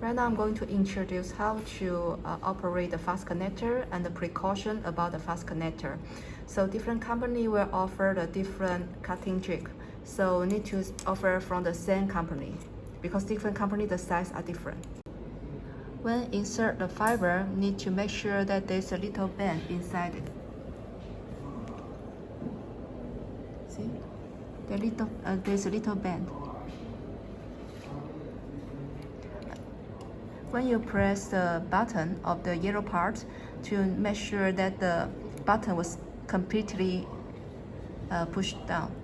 Right now I'm going to introduce how to operate the fast connector and the precaution about the fast connector. So different company will offer the different cutting jig. So we need to offer from the same company because different company the size are different. When insert the fiber, need to make sure that there's a little bend inside it. See, there's a little bend. When you press the button of the yellow part to make sure that the button was completely pushed down.